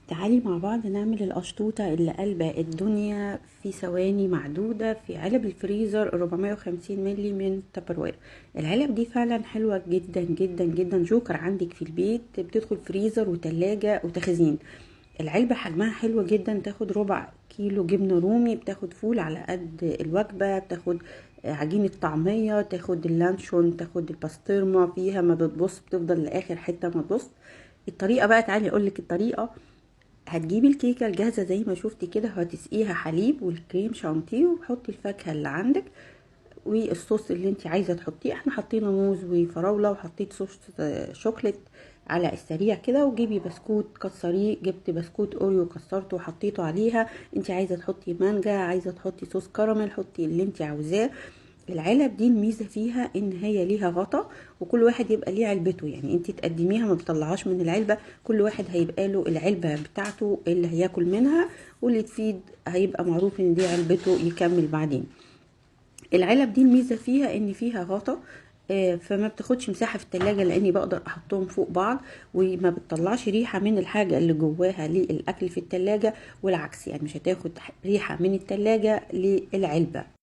تعالي مع بعض نعمل القشطوطة اللي قلبة الدنيا في ثواني معدودة في علب الفريزر 450 ملي من تبروير. العلب دي فعلا حلوة جدا جدا جدا، جوكر عندك في البيت، بتدخل فريزر وتلاجة وتخزين. العلبة حجمها حلوة جدا، تاخد ربع كيلو جبنة رومي، بتاخد فول على قد الوجبة، بتاخد عجينة طعمية، تاخد اللانشون، تاخد الباسترما فيها ما بتبص، بتفضل لآخر حتة ما تبص. الطريقة بقى، تعالي اقولك الطريقة. هتجيبي الكيكة الجاهزة زي ما شفتي كده، هتسقيها حليب والكريم شانتيه، وحطي الفاكهة اللي عندك والصوص اللي انت عايزة تحطيه. احنا حطينا موز وفراولة، وحطيت صوص شوكليت على السريع كده. وجيبي بسكوت كسريه، جبت بسكوت اوريو كسرته وحطيته عليها. انت عايزة تحطي مانجا، عايزة تحطي صوص كراميل، حطي اللي انت عاوزاه. العلب دي الميزة فيها ان هي ليها غطا، وكل واحد يبقى ليه علبته، يعني انت تقدميها ما بتطلعهاش من العلبة، كل واحد هيبقى له العلبة بتاعته اللي هياكل منها، واللي تفيد هيبقى معروف ان دي علبته يكمل بعدين. العلب دي الميزة فيها ان فيها غطا، فما بتاخدش مساحة في التلاجة، لاني بقدر احطهم فوق بعض، وما بتطلعش ريحة من الحاجة اللي جواها للاكل في التلاجة، والعكس يعني مش هتاخد ريحة من التلاجة للعلبة.